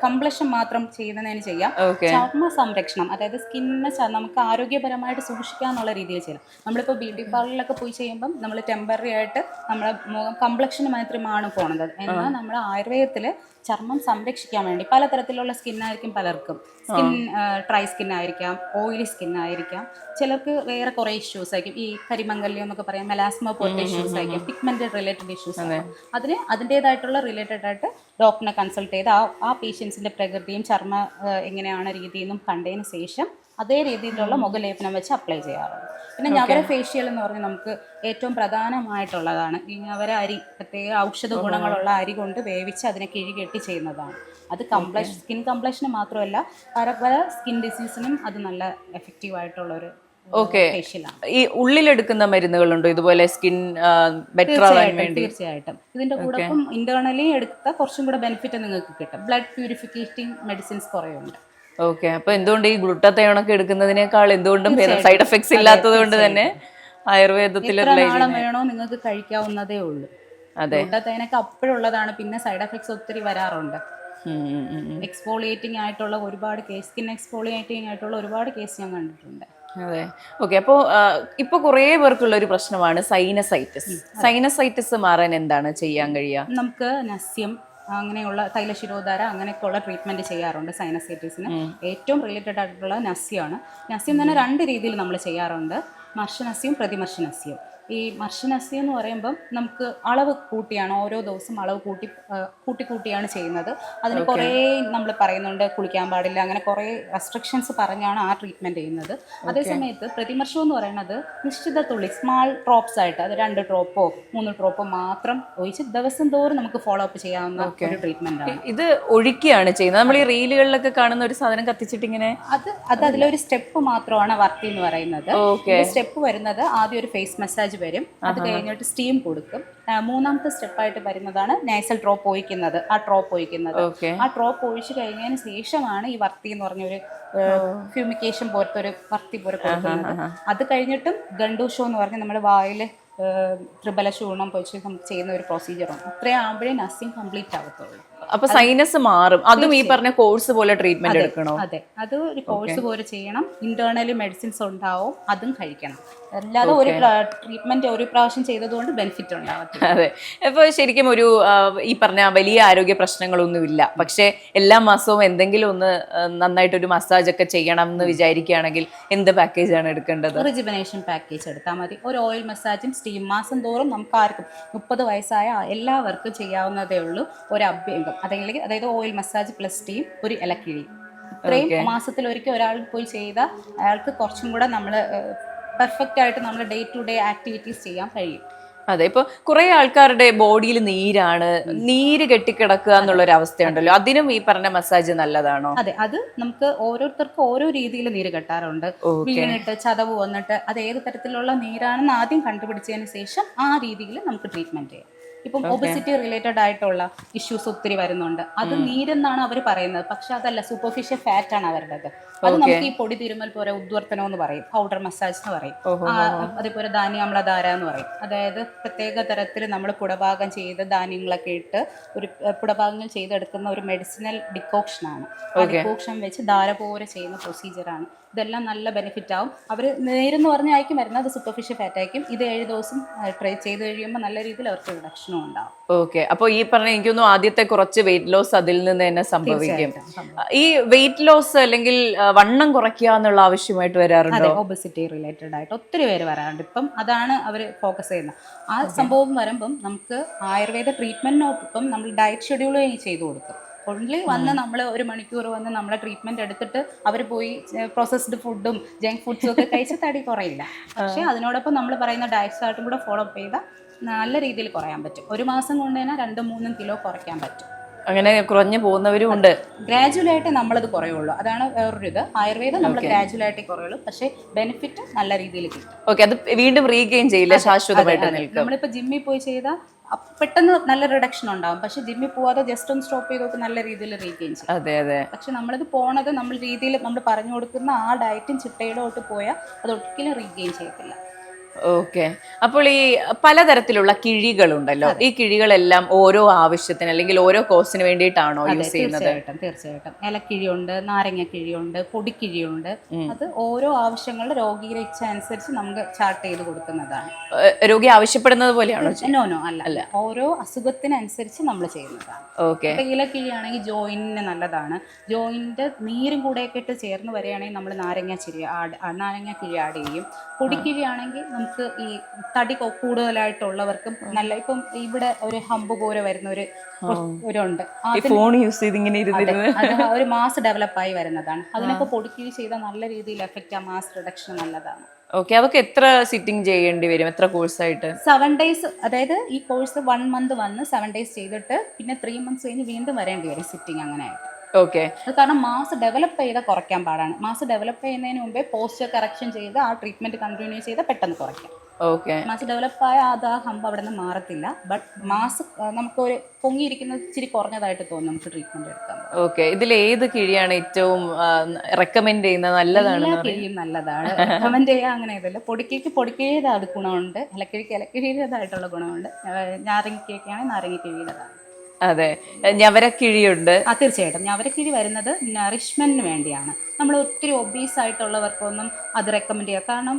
Speaker 3: കംപ്ലഷൻ മാത്രം ചെയ്യുന്നതിന് ചെയ്യാം. ചർമ്മ സംരക്ഷണം, അതായത് സ്കിന്നിനെ നമുക്ക് ആരോഗ്യപരമായിട്ട് സൂക്ഷിക്കാന്നുള്ള രീതിയിൽ ചെയ്യാം. നമ്മളിപ്പോൾ ബ്യൂട്ടി പാർലറിലൊക്കെ പോയി ചെയ്യുമ്പം നമ്മൾ ടെമ്പററി ആയിട്ട് നമ്മളെ മുഖം കംപ്ലക്ഷന് മാത്രമാണ് പോണത്. എന്നാൽ നമ്മൾ ആയുർവേദത്തിൽ ചർമ്മം സംരക്ഷിക്കാൻ വേണ്ടി പലതരത്തിലുള്ള സ്കിന്നായിരിക്കും പലർക്കും. സ്കിൻ ഡ്രൈ സ്കിൻ ആയിരിക്കാം, ഓയിലി സ്കിൻ ആയിരിക്കാം, ചിലർക്ക് വേറെ കുറേ ഇഷ്യൂസ് ആയിരിക്കും. ഈ കരിമംഗല്യം എന്നൊക്കെ പറയാം, മെലാസ്മ പോലത്തെ ഇഷ്യൂസ് ആയിരിക്കും, പിഗ്മെന്റഡ് റിലേറ്റഡ് ഇഷ്യൂസ്. അതിന് അതിൻ്റെതായിട്ടുള്ള റിലേറ്റഡ് ആയിട്ട് ഡോക്ടറിനെ കൺസൾട്ട് ചെയ്ത് ആ പേഷ്യൻസിന്റെ പ്രകൃതിയും ചർമ്മ എങ്ങനെയാണ് രീതിയെന്നും കണ്ടതിന് ശേഷം അതേ രീതിയിലുള്ള മുഖലേപനം വെച്ച് അപ്ലൈ ചെയ്യാറുണ്ട്. പിന്നെ ഞവര ഫേഷ്യൽ എന്ന് പറഞ്ഞാൽ നമുക്ക് ഏറ്റവും പ്രധാനമായിട്ടുള്ളതാണ്. ഈ ഞവര അരി, പ്രത്യേക ഔഷധ ഗുണങ്ങളുള്ള അരി കൊണ്ട് വേവിച്ച് അതിനെ കിഴികെട്ടി ചെയ്യുന്നതാണ്. അത് സ്കിൻ കംപ്ലഷന് മാത്രമല്ല പല സ്കിൻ ഡിസീസിനും അത് നല്ല എഫക്റ്റീവ് ആയിട്ടുള്ളൊരു ഫേഷ്യലാണ്.
Speaker 2: ഈ ഉള്ളിലെടുക്കുന്ന മരുന്നുകളുണ്ടോ ഇതുപോലെ സ്കിൻ ബെറ്റർ ആവാൻ വേണ്ടി?
Speaker 3: തീർച്ചയായിട്ടും ഇതിന്റെ കൂടെ ഇന്റേർണലി എടുത്ത കുറച്ചും കൂടെ ബെനിഫിറ്റ് നിങ്ങൾക്ക് കിട്ടും. ബ്ലഡ് പ്യൂരിഫിക്കേറ്റിംഗ് മെഡിസിൻസ് കുറേ ഉണ്ട്.
Speaker 2: ഓക്കെ, അപ്പൊ എന്തുകൊണ്ട് ഈ ഗ്ലൂട്ടത്തയോണൊക്കെ എടുക്കുന്നതിനേക്കാൾ എന്തുകൊണ്ടും സൈഡ് എഫക്ട്സ് ഇല്ലാത്തത് കൊണ്ട് തന്നെ ആയുർവേദത്തിൽ
Speaker 3: നാളം വേണോ നിങ്ങൾക്ക് കഴിക്കാവുന്നതേ ഉള്ളൂ. ഗ്ലൂട്ടത്തൈനൊക്കെ അപ്പോഴുള്ളതാണ്, പിന്നെ സൈഡ് എഫക്ട്സ് ഒത്തിരി വരാറുണ്ട്. എക്സ്ഫോളിയേറ്റിംഗ് ആയിട്ടുള്ള ഒരുപാട് കേസ്, സ്കിൻ എക്സ്ഫോളിയേറ്റിംഗ് ആയിട്ടുള്ള ഒരുപാട് കേസ് ഞാൻ കണ്ടിട്ടുണ്ട്.
Speaker 2: അതെ, ഓക്കെ. അപ്പോൾ ഇപ്പോൾ കുറേ പേർക്കുള്ള ഒരു പ്രശ്നമാണ് സൈനസൈറ്റിസ്. സൈനസൈറ്റിസ് മാറാൻ എന്താണ് ചെയ്യാൻ കഴിയുക?
Speaker 3: നമുക്ക് നസ്യം അങ്ങനെയുള്ള തൈലശിരോധാര അങ്ങനെയൊക്കെയുള്ള ട്രീറ്റ്മെന്റ് ചെയ്യാറുണ്ട് സൈനസൈറ്റിസിന്. ഏറ്റവും റിലേറ്റഡ് ആയിട്ടുള്ള നസ്യമാണ്. നസ്യം തന്നെ 2 രീതിയിൽ നമ്മൾ ചെയ്യാറുണ്ട്, മർഷനസ്യവും പ്രതിമർഷനസ്യവും. ഈ മർഷനസ്യം എന്ന് പറയുമ്പം നമുക്ക് അളവ് കൂട്ടിയാണ്, ഓരോ ദിവസം അളവ് കൂട്ടിയാണ് ചെയ്യുന്നത്. അതിന് കുറേ നമ്മൾ പറയുന്നുണ്ട്, കുളിക്കാൻ പാടില്ല, അങ്ങനെ കുറേ റെസ്ട്രിക്ഷൻസ് പറഞ്ഞാണ് ആ ട്രീറ്റ്മെൻറ്റ് ചെയ്യുന്നത്. അതേസമയത്ത് പ്രതിമർഷം എന്ന് പറയുന്നത് നിശ്ചിത തുള്ളി, സ്മാൾ ഡ്രോപ്സ് ആയിട്ട്, അത് 2 ഡ്രോപ്പോ 3 ഡ്രോപ്പോ മാത്രം ഒഴിച്ച് ദിവസം തോറും നമുക്ക് ഫോളോ അപ്പ് ചെയ്യാവുന്ന ഒരു ട്രീറ്റ്മെന്റ് ആണ്.
Speaker 2: ഇത് ഒഴിക്കുകയാണ് ചെയ്യുന്നത്. നമ്മൾ ഈ റീലുകളിലൊക്കെ കാണുന്ന ഒരു സാധനം കത്തിച്ചിട്ട് ഇങ്ങനെ,
Speaker 3: അത് അതിലൊരു സ്റ്റെപ്പ് മാത്രമാണ് വർത്തി എന്ന് പറയുന്നത്. സ്റ്റെപ്പ് വരുന്നത് ആദ്യം ഒരു ഫേസ് മസാജ് വരും, അത് കഴിഞ്ഞിട്ട് സ്റ്റീം കൊടുക്കും. 3ാമത്തെ സ്റ്റെപ്പായിട്ട് വരുന്നതാണ് നേസൽ ഡ്രോപ്പ് ഒഴിക്കുന്നത്. ആ ഡ്രോപ്പ് ഒഴിച്ചു കഴിഞ്ഞതിന് ശേഷമാണ് ഈ വർത്തി എന്ന് പറഞ്ഞൊരു ഫ്യൂമിക്കേഷൻ പോലത്തെ ഒരു വർത്തി പോലെ കൊടുക്കുന്നത്. അത് കഴിഞ്ഞിട്ടും ഗണ്ടൂഷോ എന്ന് പറഞ്ഞ് നമ്മുടെ വായിൽ ത്രിബല ചൂർണം പൊഴിച്ച് നമുക്ക് ചെയ്യുന്ന ഒരു പ്രൊസീജിയറാണ്. അത്രയും ആകുമ്പോഴേ നസിങ് കംപ്ലീറ്റ് ആകത്തുള്ളൂ.
Speaker 2: അപ്പൊ സൈനസ് മാറും, അതും ഈ പറഞ്ഞ കോഴ്സ് പോലെ ട്രീറ്റ്മെന്റ് എടുക്കണോ?
Speaker 3: അതെ, അത് ഒരു കോഴ്സ് പോലെ ചെയ്യണം. ഇന്റേണലി മെഡിസിൻസ് ഉണ്ടാവും, അതും കഴിക്കണം. അല്ലാതെ ഒരു ട്രീറ്റ്മെന്റ് ഒരു പ്രാവശ്യം ചെയ്തതുകൊണ്ട് ബെനിഫിറ്റ് ഉണ്ടാവും.
Speaker 2: അതെ, ഇപ്പൊ ശരിക്കും ഒരു ഈ പറഞ്ഞ വലിയ ആരോഗ്യ പ്രശ്നങ്ങളൊന്നുമില്ല, പക്ഷെ എല്ലാ മാസവും എന്തെങ്കിലും ഒന്ന് നന്നായിട്ടൊരു മസാജ് ഒക്കെ ചെയ്യണം എന്ന് വിചാരിക്കുകയാണെങ്കിൽ എന്ത് പാക്കേജ് ആണ് എടുക്കേണ്ടത്?
Speaker 3: റിജുവനേഷൻ പാക്കേജ് എടുത്താൽ മതി. ഒരു ഓയിൽ മസാജും സ്റ്റീം മാസം തോറും നമുക്ക് ആർക്കും 30 വയസ്സായ എല്ലാവർക്കും ചെയ്യാവുന്നതേ ഉള്ളൂ. ഒരു അഭ്യംഗം, അതായത് ഓയിൽ മസാജ് പ്ലസ് സ്റ്റീം, ഒരു ഇലക്കിഴി, ഇത്രയും മാസത്തിലൊരിക്കൽ ഒരാൾ പോയി ചെയ്താൽ അയാൾക്ക് കുറച്ചും കൂടെ നമ്മൾ പെർഫെക്റ്റ് ആയിട്ട് നമ്മൾ ഡേ ടു ഡേ ആക്ടിവിറ്റീസ് ചെയ്യാൻ കഴിയും.
Speaker 2: അതെ, ഇപ്പൊ കുറെ ആൾക്കാരുടെ ബോഡിയിൽ നീര് കെട്ടിക്കിടക്കുക എന്നുള്ള ഒരു അവസ്ഥയുണ്ടല്ലോ, അതിനും ഈ പറഞ്ഞ മസാജ് നല്ലതാണോ?
Speaker 3: അതെ, അത് നമുക്ക് ഓരോരുത്തർക്കും ഓരോ രീതിയിൽ നീര് കെട്ടാറുണ്ട്. വീണിട്ട് ചതവ് വന്നിട്ട് അത് ഏത് തരത്തിലുള്ള നീരാണെന്ന് ആദ്യം കണ്ടുപിടിച്ചതിന് ശേഷം ആ രീതിയിൽ നമുക്ക് ട്രീറ്റ്മെന്റ് ചെയ്യാം. ഇപ്പം ഒബസിറ്റി റിലേറ്റഡ് ആയിട്ടുള്ള ഇഷ്യൂസ് ഒത്തിരി വരുന്നുണ്ട്. അത് നീരെന്നാണ് അവർ പറയുന്നത്, പക്ഷെ അതല്ല, സൂപ്പർഫിഷ്യൽ ഫാറ്റ് ആണ് അവരുടേത്. അത് നമുക്ക് ഈ പൊടി തിരുമൽ പോലെ ഉദ്വർത്തനം എന്ന് പറയും, പൗഡർ മസാജ് എന്ന് പറയും, അതേപോലെ ധാന്യാമ്ലധാര എന്ന് പറയും. അതായത് പ്രത്യേക തരത്തിൽ നമ്മൾ പുടഭാഗം ചെയ്ത് ധാന്യങ്ങളൊക്കെ ഇട്ട് ഒരു പുടഭാഗങ്ങൾ ചെയ്തെടുക്കുന്ന ഒരു മെഡിസിനൽ ഡിക്കോക്ഷനാണ്. ആ ഡിക്കോക്ഷൻ വെച്ച് ധാര പോലെ ചെയ്യുന്ന പ്രൊസീജിയറാണ്. ഇതെല്ലാം നല്ല ബെനിഫിറ്റ് ആവും. അവർ നേരെന്ന് പറഞ്ഞായിരിക്കും വരുന്നത്, അത് സൂപ്പർഫിഷ്യൽ ഫാറ്റ് ആയിരിക്കും. ഇത് 7 ദിവസം ട്രൈ ചെയ്ത് കഴിയുമ്പോൾ നല്ല രീതിയിൽ അവർക്ക് റിഡക്ഷനും ഉണ്ടാവും.
Speaker 2: ഓക്കെ, അപ്പോൾ ഈ പറഞ്ഞ എനിക്കൊന്നും ആദ്യത്തെ കുറച്ച് വെയിറ്റ് ലോസ് അതിൽ നിന്ന് തന്നെ സംഭവിക്കും. ഈ വെയിറ്റ് ലോസ് അല്ലെങ്കിൽ വണ്ണം കുറയ്ക്കുക എന്നുള്ള ആവശ്യമായിട്ട് വരാറുണ്ട്.
Speaker 3: ഒബസിറ്റി റിലേറ്റഡ് ആയിട്ട് ഒത്തിരി പേര് വരാറുണ്ട്. ഇപ്പം അതാണ് അവർ ഫോക്കസ് ചെയ്യുന്നത്. ആ സംഭവം വരുമ്പം നമുക്ക് ആയുർവേദ ട്രീറ്റ്മെന്റിനൊപ്പം നമ്മൾ ഡയറ്റ് ഷെഡ്യൂൾ ചെയ്ത് കൊടുക്കും. ഓൺലി വന്ന് നമ്മൾ 1 മണിക്കൂർ വന്ന് നമ്മളെ ട്രീറ്റ്മെന്റ് എടുത്തിട്ട് അവർ പോയി പ്രോസസ്ഡ് ഫുഡും ജങ്ക് ഫുഡ്സും ഒക്കെ കഴിച്ച് തടി കുറയില്ല. പക്ഷെ അതിനോടൊപ്പം നമ്മൾ പറയുന്ന ഡയറ്റ് ചാർട്ടും കൂടെ ഫോളോ അപ്പ് ചെയ്താൽ നല്ല രീതിയിൽ കുറയാൻ പറ്റും. 1 മാസം കൊണ്ട് തന്നെ 2-3 കിലോ കുറയ്ക്കാൻ പറ്റും.
Speaker 2: അങ്ങനെ കുറഞ്ഞു പോകുന്നവരും ഉണ്ട്.
Speaker 3: ഗ്രാജുവലായിട്ട് നമ്മളത് കുറയുള്ളൂ, അതാണ് വേറൊരു ഇത്. ആയുർവേദം നമ്മൾ ഗ്രാജുവലായിട്ട് കുറയുള്ളൂ, പക്ഷേ ബെനിഫിറ്റ് നല്ല രീതിയിൽ കിട്ടും.
Speaker 2: ഓക്കെ, അത് വീണ്ടും റീഗെയിൻ ചെയ്യില്ല, ശാശ്വതമായിട്ട് നിൽക്കും.
Speaker 3: നമ്മളിപ്പോൾ ജിമ്മിൽ പോയി ചെയ്താൽ പെട്ടെന്ന് നല്ല റിഡക്ഷൻ ഉണ്ടാവും, പക്ഷെ ജിമ്മിൽ പോവാതെ ജസ്റ്റ് ഒന്ന് സ്റ്റോപ്പ് ചെയ്തൊക്കെ നല്ല രീതിയിൽ റീഗെയിൻ ചെയ്യും.
Speaker 2: അതെ അതെ.
Speaker 3: പക്ഷെ നമ്മളിത് പോണത് നമ്മൾ രീതിയിൽ നമ്മൾ പറഞ്ഞു കൊടുക്കുന്ന ആ ഡയറ്റും ചിട്ടയിലോട്ട് പോയാൽ അത് ഒരിക്കലും റീഗെയിൻ ചെയ്യത്തില്ല.
Speaker 2: ഓക്കെ, അപ്പോൾ ഈ പലതരത്തിലുള്ള കിഴികളുണ്ടല്ലോ, ഈ കിഴികളെല്ലാം ഓരോ ആവശ്യത്തിന് അല്ലെങ്കിൽ ഓരോ കോഴ്സിന് വേണ്ടിയിട്ടാണോ യൂസ് ചെയ്യുന്നത്?
Speaker 3: തീർച്ചയായിട്ടും. ഇലക്കിഴിയുണ്ട്, നാരങ്ങ കിഴിയുണ്ട്, പൊടിക്കിഴിയുണ്ട്. അത് ഓരോ ആവശ്യങ്ങളുടെ രോഗിയുടെ ഇച്ഛ അനുസരിച്ച് നമുക്ക് ചാർട്ട് ചെയ്ത് കൊടുക്കുന്നതാണ്.
Speaker 2: രോഗി ആവശ്യപ്പെടുന്നത് പോലെയാണോ?
Speaker 3: നോ അല്ല, ഓരോ അസുഖത്തിനനുസരിച്ച് നമ്മൾ ചെയ്യുന്നതാണ്.
Speaker 2: ഓക്കെ,
Speaker 3: ഇലക്കിഴിയാണെങ്കിൽ ജോയിന്റിന് നല്ലതാണ്. ജോയിന്റ് നീരും കൂടെയൊക്കെ ഇട്ട് ചേർന്ന് വരികയാണെങ്കിൽ നമ്മൾ നാരങ്ങ കിഴി ആഡ് ചെയ്യും. പൊടിക്കിഴിയാണെങ്കിൽ നമുക്ക് ഈ തടി കൂടുതലായിട്ടുള്ളവർക്കും നല്ല, ഇപ്പം ഇവിടെ ഒരു ഹമ്പ് പോലെ വരുന്ന ഒരുണ്ട്,
Speaker 2: ഫോൺ യൂസ് ചെയ്ത് ഇങ്ങനെ
Speaker 3: അത് ഒരു മാസ് ഡെവലപ്പായി വരുന്നതാണ്. അതിനൊക്കെ പൊടിക്കിഴി ചെയ്താൽ നല്ല രീതിയിൽ എഫക്റ്റ്, ആ മാസ് റിഡക്ഷൻ നല്ലതാണ്.
Speaker 2: ഓക്കെ, അതൊക്കെ എത്ര സിറ്റിംഗ് ചെയ്യേണ്ടി വരും? എത്ര കോഴ്സായിട്ട്?
Speaker 3: 7 days, അതായത് ഈ കോഴ്സ് 1 month വന്ന് 7 days ചെയ്തിട്ട് പിന്നെ 3 months കഴിഞ്ഞ് വീണ്ടും വരേണ്ടി വരും സിറ്റിംഗ്. അങ്ങനെയായിട്ട്.
Speaker 2: ഓക്കെ,
Speaker 3: അത് കാരണം മാസ് ഡെവലപ്പ് ചെയ്താൽ കുറയ്ക്കാൻ പാടാണ്. മാസ് ഡെവലപ്പ് ചെയ്യുന്നതിന് മുമ്പേ പോസ്റ്റർ കറക്ഷൻ ചെയ്ത് ആ ട്രീറ്റ്മെന്റ് കണ്ടിന്യൂ ചെയ്താൽ പെട്ടെന്ന് കുറയ്ക്കാം.
Speaker 2: ഓക്കെ.
Speaker 3: മാസ് ഡെവലപ്പായ അത് ആ ഹമ്പ് അവിടെ നിന്ന് മാറത്തില്ല. ബട്ട് മാസ് നമുക്കൊരു പൊങ്ങിയിരിക്കുന്നത് ഇച്ചിരി കുറഞ്ഞതായിട്ട് തോന്നും നമുക്ക് ട്രീറ്റ്മെന്റ് എടുക്കാൻ.
Speaker 2: ഓക്കെ. ഇതിൽ ഏത് കിഴിയാണ് ഏറ്റവും റെക്കമെൻഡ് ചെയ്യുന്നത് നല്ലതാണെന്ന്
Speaker 3: എല്ലാ
Speaker 2: പറയും?
Speaker 3: കിഴിയും നല്ലതാണ്. റെക്കമെൻഡ് ചെയ്യാൻ അങ്ങനെ ഇതല്ല. പൊടിക്കേക്ക് പൊടിക്കേതാത് ഗുണമുണ്ട്, ഇലക്കിഴിക്ക് ഇലക്കിഴിയുടേതായിട്ടുള്ള ഗുണമുണ്ട്, നാരങ്ങയ്ക്കൊക്കെയാണെങ്കിൽ നാരങ്ങക്കിഴിയുടേതാണ്.
Speaker 2: അതെ, ഞവരക്കിഴിയുണ്ട്.
Speaker 3: തീർച്ചയായിട്ടും ഞവരക്കിഴി വരുന്നത് നറിഷ്മെന്റിന് വേണ്ടിയാണ്. നമ്മൾ ഒത്തിരി ഒബീസ് ആയിട്ടുള്ളവർക്കൊന്നും അത് റെക്കമെൻഡ് ചെയ്യുക, കാരണം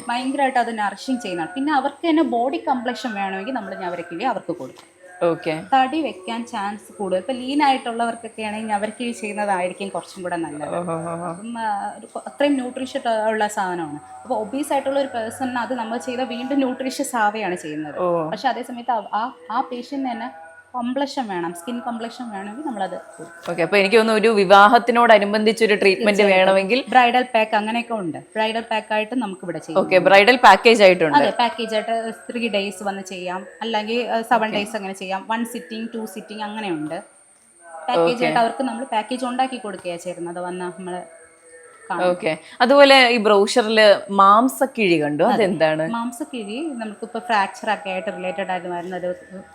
Speaker 3: ഭയങ്കരമായിട്ട് അത് നറിഷിങ് ചെയ്യുന്നതാണ്. പിന്നെ അവർക്ക് തന്നെ ബോഡി കംപ്ലക്ഷൻ വേണമെങ്കിൽ നമ്മൾ ഞവരക്കിഴി അവർക്ക് കൊടുക്കും.
Speaker 2: ഓക്കെ.
Speaker 3: തടി വെക്കാൻ ചാൻസ് കൂടുതൽ. ഇപ്പൊ ലീൻ ആയിട്ടുള്ളവർക്കൊക്കെ ആണെങ്കിൽ ഞവരക്കിഴി ചെയ്യുന്നതായിരിക്കും കുറച്ചും കൂടെ നല്ലത്. അപ്പം അത്രയും ന്യൂട്രീഷ്യസ് ഉള്ള സാധനമാണ്. അപ്പോൾ ഒബീസ് ആയിട്ടുള്ള ഒരു പേഴ്സണിന് അത് നമ്മൾ ചെയ്ത വീണ്ടും ന്യൂട്രീഷ്യസ് ആവുകയാണ് ചെയ്യുന്നത്. പക്ഷെ അതേസമയത്ത് ആ പേഷ്യന്റ് തന്നെ കംപ്ലക്ഷൻ വേണം, സ്കിൻ കംപ്ലക്ഷൻ വേണമെങ്കിൽ നമ്മളത്.
Speaker 2: ഓക്കെ. അപ്പൊ എനിക്ക് തോന്നുന്നു ഒരു വിവാഹത്തിനോടനുബന്ധിച്ച് ഒരു ട്രീറ്റ്മെന്റ് വേണമെങ്കിൽ
Speaker 3: ബ്രൈഡൽ പാക്ക് അങ്ങനെയൊക്കെ ഉണ്ട്. ബ്രൈഡൽ പാക്ക് ആയിട്ട് നമുക്ക് ഇവിടെ ചെയ്യാം.
Speaker 2: ഓക്കെ, ബ്രൈഡൽ പാക്കേജ് ആയിട്ടുണ്ട്.
Speaker 3: അതെ, പാക്കേജ് ആയിട്ട് 3 days വന്ന് ചെയ്യാം, അല്ലെങ്കിൽ 7 days അങ്ങനെ ചെയ്യാം. 1 sitting 2 sitting അങ്ങനെയുണ്ട്. പാക്കേജ് ആയിട്ട് അവർക്ക് നമ്മൾ പാക്കേജ് ഉണ്ടാക്കി കൊടുക്കുകയാണ് ചെയ്യുന്നത് വന്ന് നമ്മൾ.
Speaker 2: ഓക്കെ. അതുപോലെ ഈ ബ്രോഷറില് മാംസക്കിഴി കണ്ടു, അതെന്താണ്?
Speaker 3: മാംസക്കിഴി നമുക്കിപ്പോൾ ഫ്രാക്ചർ ഒക്കെ ആയിട്ട് റിലേറ്റഡ് ആയിട്ട്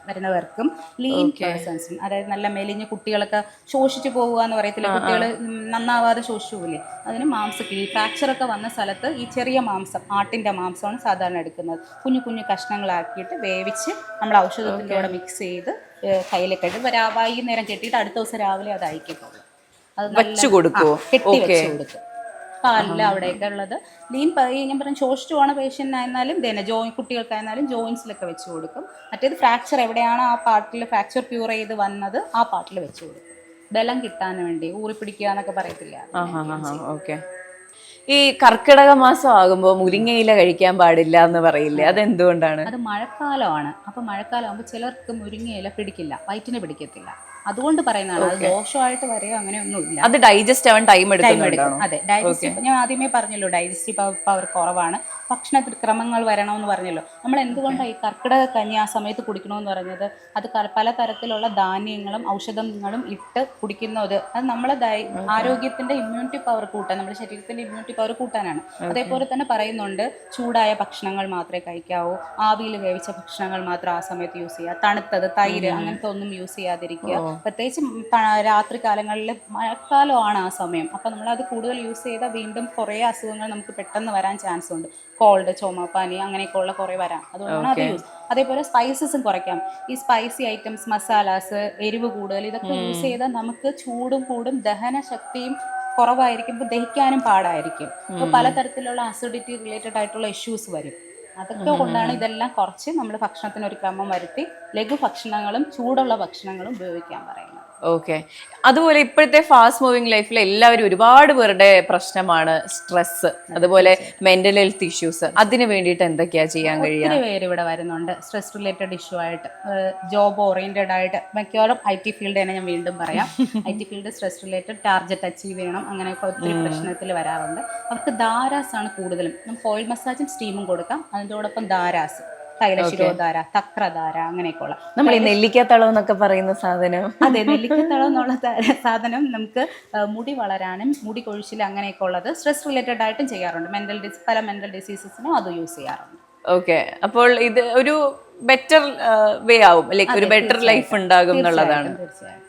Speaker 3: വരുന്നവർക്കും ലീൻ പേഴ്സൺസും, അതായത് നല്ല മെലിഞ്ഞ കുട്ടികളൊക്കെ ശോഷിച്ചു പോകുക എന്ന് പറയത്തില്ല, കുട്ടികൾ നന്നാവാതെ ശോഷിച്ചു പോകില്ലേ, അതിന് മാംസക്കിഴി. ഫ്രാക്ചർ ഒക്കെ വന്ന സ്ഥലത്ത് ഈ ചെറിയ മാംസം, ആട്ടിൻ്റെ മാംസമാണ് സാധാരണ എടുക്കുന്നത്. കുഞ്ഞു കുഞ്ഞു കഷ്ണങ്ങളാക്കിയിട്ട് വേവിച്ച് നമ്മൾ ഔഷധത്തിൻ്റെ കൂടെ മിക്സ് ചെയ്ത് കയ്യിലൊക്കെ ഇട്ട് വൈകുന്നേരം കെട്ടിയിട്ട് അടുത്ത ദിവസം രാവിലെ അത് അയക്കത്തുള്ളൂ. അത്
Speaker 2: വെച്ച് കൊടുക്കുമോ?
Speaker 3: കെട്ടി വെച്ച് കൊടുക്കും കാലിൽ അവിടെയൊക്കെ ഉള്ളത്. ലീൻ ഞാൻ പറഞ്ഞ ശോഷിച്ചു പോണ പേഷ്യൻ്റിനായിരുന്നാലും തന്നെ കുട്ടികൾക്കായിരുന്നാലും ജോയിൻസിലൊക്കെ വെച്ച് കൊടുക്കും. മറ്റേത് ഫ്രാക്ചർ എവിടെയാണ് ആ പാർട്ടിൽ ഫ്രാക്ചർ ക്യൂർ ചെയ്ത് വന്നത് ആ പാർട്ടിൽ വെച്ച് കൊടുക്കും, ബലം കിട്ടാൻ വേണ്ടി. ഊറിപ്പിടിക്കുക എന്നൊക്കെ പറയത്തില്ല.
Speaker 2: ഓക്കെ. ഈ കർക്കിടക മാസം ആകുമ്പോൾ മുരിങ്ങയില കഴിക്കാൻ പാടില്ല എന്ന് പറയില്ലേ, അതെന്തുകൊണ്ടാണ്?
Speaker 3: അത് മഴക്കാലമാണ്. അപ്പൊ മഴക്കാലം ആകുമ്പോൾ ചിലർക്ക് മുരിങ്ങയില പിടിക്കില്ല, വയറ്റിന് പിടിക്കത്തില്ല. അതുകൊണ്ട് പറയുന്നതാണ്. അത് ദോഷമായിട്ട് വരെയോ അങ്ങനെയൊന്നുമില്ല.
Speaker 2: അത് ഡൈജസ്റ്റ് ആവാൻ ടൈം എടുക്കും.
Speaker 3: അതെ, ഡൈജസ്റ്റീവ് ഞാൻ ആദ്യമേ പറഞ്ഞല്ലോ, ഡൈജസ്റ്റീവ് പവർ കുറവാണ്. ഭക്ഷണ ക്രമങ്ങൾ വരണമെന്ന് പറഞ്ഞല്ലോ. നമ്മൾ എന്തുകൊണ്ടാണ് ഈ കർക്കിടക കഞ്ഞി ആ സമയത്ത് കുടിക്കണമെന്ന് പറഞ്ഞത്? അത് പലതരത്തിലുള്ള ധാന്യങ്ങളും ഔഷധങ്ങളും ഇട്ട് കുടിക്കുന്നത് അത് നമ്മളെ ആരോഗ്യത്തിന്റെ ഇമ്മ്യൂണിറ്റി പവർ കൂട്ടാൻ, നമ്മുടെ ശരീരത്തിന്റെ ഇമ്മ്യൂണിറ്റി പവർ കൂട്ടാനാണ്. അതേപോലെ തന്നെ പറയുന്നുണ്ട്, ചൂടായ ഭക്ഷണങ്ങൾ മാത്രമേ കഴിക്കാവൂ, ആവിയിൽ വേവിച്ച ഭക്ഷണങ്ങൾ മാത്രം ആ സമയത്ത് യൂസ് ചെയ്യുക, തണുത്തത് തൈര് അങ്ങനത്തെ ഒന്നും യൂസ് ചെയ്യാതിരിക്കുക. പ്രത്യേകിച്ച് രാത്രി കാലങ്ങളിൽ, മഴക്കാലമാണ് ആ സമയം. അപ്പം നമ്മളത് കൂടുതൽ യൂസ് ചെയ്താൽ വീണ്ടും കുറേ അസുഖങ്ങൾ നമുക്ക് പെട്ടെന്ന് വരാൻ ചാൻസ് ഉണ്ട്. കോൾഡ്, ചുമ, പനി അങ്ങനെയൊക്കെയുള്ള കുറേ വരാം. അതുകൊണ്ടാണ് അത് യൂസ്. അതേപോലെ സ്പൈസസും കുറയ്ക്കാം. ഈ സ്പൈസി ഐറ്റംസ്, മസാലാസ്, എരിവ് കൂടുതൽ, ഇതൊക്കെ യൂസ് ചെയ്താൽ നമുക്ക് ചൂടും കൂടും, ദഹനശക്തിയും കുറവായിരിക്കുമ്പോൾ ദഹിക്കാനും പാടായിരിക്കും. അപ്പോൾ പലതരത്തിലുള്ള അസിഡിറ്റി റിലേറ്റഡ് ആയിട്ടുള്ള ഇഷ്യൂസ് വരും. അതൊക്കെ കൊണ്ടാണ് ഇതെല്ലാം കുറച്ച് നമ്മൾ ഭക്ഷണത്തിന് ഒരു ക്രമം വരുത്തി ലഘുഭക്ഷണങ്ങളും ചൂടുള്ള ഭക്ഷണങ്ങളും ഉപയോഗിക്കാൻ പറയുന്നത്.
Speaker 2: ഓക്കെ. അതുപോലെ ഇപ്പോഴത്തെ ഫാസ്റ്റ് മൂവിങ് ലൈഫിൽ എല്ലാവരും ഒരുപാട് പേരുടെ പ്രശ്നമാണ് സ്ട്രെസ്, അതുപോലെ മെന്റൽ ഹെൽത്ത് ഇഷ്യൂസ്. അതിന് വേണ്ടിയിട്ട് എന്തൊക്കെയാ ചെയ്യാൻ കഴിയുക?
Speaker 3: ഒത്തിരി പേര് ഇവിടെ വരുന്നുണ്ട് സ്ട്രെസ് റിലേറ്റഡ് ഇഷ്യൂ ആയിട്ട്, ജോബ് ഓറിയന്റഡ് ആയിട്ട്. മിക്കവാറും IT ഫീൽഡ് തന്നെ ഞാൻ വീണ്ടും പറയാം. IT field stress related, target achieve ചെയ്യണം, അങ്ങനെയൊക്കെ ഒത്തിരി പ്രശ്നത്തിൽ വരാറുണ്ട്. അവർക്ക് ധാരാസ് ആണ് കൂടുതലും. നമുക്ക് ഓയിൽ മസാജും സ്റ്റീമും കൊടുക്കാം, അതിൻ്റെയോടൊപ്പം ധാരാസ്, തൈലശിരോധാര, തക്രധാര, അങ്ങനെയൊക്കെയുള്ള.
Speaker 2: നമ്മൾ ഈ നെല്ലിക്കത്തളം എന്നൊക്കെ പറയുന്ന സാധനം.
Speaker 3: അതെ, നെല്ലിക്കത്തളം എന്നുള്ള സാധനം നമുക്ക് മുടി വളരാനും മുടി കൊഴിച്ചിൽ അങ്ങനെയൊക്കെ ഉള്ളത് സ്ട്രെസ് റിലേറ്റഡ് ആയിട്ടും ചെയ്യാറുണ്ട്. പല മെന്റൽ ഡിസീസസിനും അത് യൂസ് ചെയ്യാറുണ്ട്.
Speaker 2: ഓക്കെ. അപ്പോൾ ഇത് ഒരു ബെറ്റർ വേ ആവും, ലൈക്ക് ഒരു ബെറ്റർ ലൈഫ് ഉണ്ടാകും എന്നുള്ളതാണ്.
Speaker 3: തീർച്ചയായിട്ടും.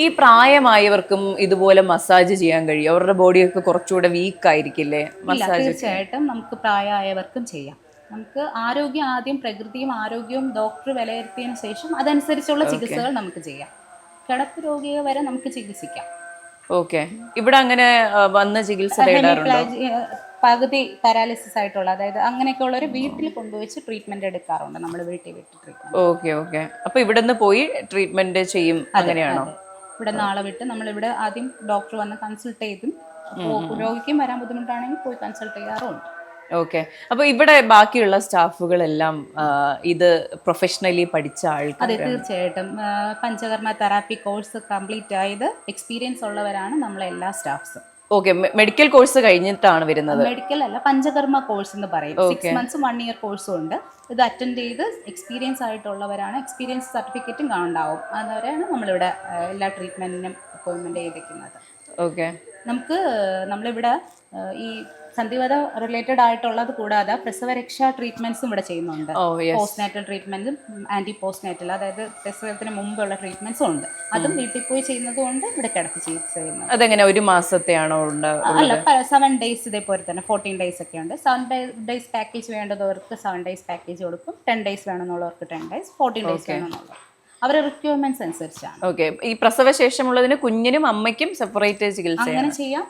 Speaker 2: ഈ പ്രായമായവർക്കും ഇതുപോലെ മസാജ് ചെയ്യാൻ കഴിയും? അവരുടെ ബോഡിയൊക്കെ കുറച്ചുകൂടെ വീക്ക് ആയിരിക്കില്ലേ മസാജ്?
Speaker 3: തീർച്ചയായിട്ടും നമുക്ക് പ്രായമായവർക്കും ചെയ്യാം. നമുക്ക് ആരോഗ്യം ആദ്യം, പ്രകൃതിയും ആരോഗ്യവും ഡോക്ടർ വിലയിരുത്തിയതിനു ശേഷം അതനുസരിച്ചുള്ള ചികിത്സകൾ നമുക്ക് ചെയ്യാം. കിടപ്പ് രോഗിയെ വരെ നമുക്ക് ചികിത്സിക്കാം.
Speaker 2: ഓക്കെ. ഇവിടെ അങ്ങനെ വന്ന് ചികിത്സ തേടാറുണ്ടോ?
Speaker 3: പകുതി പാരാലിസിസ് ആയിട്ടുള്ള, അതായത് അങ്ങനെയൊക്കെ ഉള്ളവർ വീട്ടിൽ കൊണ്ടുവച്ച് ട്രീറ്റ്മെന്റ് എടുക്കാറുണ്ട്. നമ്മൾ വീട്ടിൽ വിട്ട് ട്രീറ്റ്മെന്റ്.
Speaker 2: ഓക്കെ. ഓക്കെ. അപ്പൊ ഇവിടെ നിന്ന് പോയി ട്രീറ്റ്മെന്റ് ചെയ്യും, അങ്ങനെയാണോ?
Speaker 3: ഇവിടെ നാളെ വിട്ട് നമ്മളിവിടെ ആദ്യം ഡോക്ടർ വന്ന് കൺസൾട്ട് ചെയ്തും, രോഗിക്കും വരാൻ ബുദ്ധിമുട്ടാണെങ്കിൽ പോയി കൺസൾട്ട് ചെയ്യാറുണ്ട്.
Speaker 2: ഓക്കെ. അപ്പൊ ഇവിടെ ബാക്കിയുള്ള സ്റ്റാഫുകളെല്ലാം ഇത് പ്രൊഫഷണലി പഠിച്ച ആൾക്കാർ?
Speaker 3: അതെ, തീർച്ചയായിട്ടും. പഞ്ചകർമ്മ തെറാപ്പി കോഴ്സ് കംപ്ലീറ്റ് ആയത് എക്സ്പീരിയൻസ് ഉള്ളവരാണ് നമ്മളെല്ലാ സ്റ്റാഫ്സും.
Speaker 2: ഓക്കെ. മെഡിക്കൽ കോഴ്സ് കഴിഞ്ഞിട്ടാണ് വരുന്നത്?
Speaker 3: മെഡിക്കൽ അല്ല, പഞ്ചകർമ്മ കോഴ്സ് എന്ന് പറയും. 6 months 1 year കോഴ്സും ഉണ്ട്. ഇത് അറ്റൻഡ് ചെയ്ത് എക്സ്പീരിയൻസ് ആയിട്ടുള്ളവരാണ്. എക്സ്പീരിയൻസ് സർട്ടിഫിക്കറ്റും ഉണ്ടാവും. അതുവരെയാണ് നമ്മളിവിടെ എല്ലാ ട്രീറ്റ്മെന്റിനും അപ്പോയിൻമെന്റ് ചെയ്തിരിക്കുന്നത്.
Speaker 2: ഓക്കെ.
Speaker 3: നമുക്ക് നമ്മളിവിടെ ഈ സന്ധിവാത റിലേറ്റഡ് ആയിട്ടുള്ളത് കൂടാതെ പ്രസവരക്ഷാ ട്രീറ്റ്മെന്റ്സും ഇവിടെ ചെയ്യുന്നുണ്ട്. പോസ്റ്റ്നാറ്റൽ ട്രീറ്റ്മെന്റും ആന്റി പോസ്റ്റ്നാറ്റൽ, അതായത് പ്രസവത്തിന് മുമ്പുള്ള ട്രീറ്റ്മെന്റ്സും ഉണ്ട്. അതും വീട്ടിൽ പോയി ചെയ്യുന്നത് കൊണ്ട് ഇവിടെ കിടത്തി ചികിത്സ ചെയ്യുന്നത്.
Speaker 2: അതെങ്ങനെ, ഒരു മാസത്തെയാണോ?
Speaker 3: അല്ല, 7 days ഇതേപോലെ തന്നെ 14 days ഒക്കെ ഉണ്ട്. 7 days പാക്കേജ് വേണ്ടവർക്ക് 7 days പാക്കേജ് കൊടുക്കും. 10 days വേണമെന്നുള്ളവർക്ക് 10 days, 14 days വേണമെന്നുള്ളവർ അവരുടെ റിക്വയർമെന്റ്സ് അനുസരിച്ചാണ്.
Speaker 2: ഓക്കെ. ഈ പ്രസവശേഷമുള്ളതിന് കുഞ്ഞിനും അമ്മയ്ക്കും സെപ്പറേറ്റ് ചികിത്സ
Speaker 3: അങ്ങനെ ചെയ്യാം.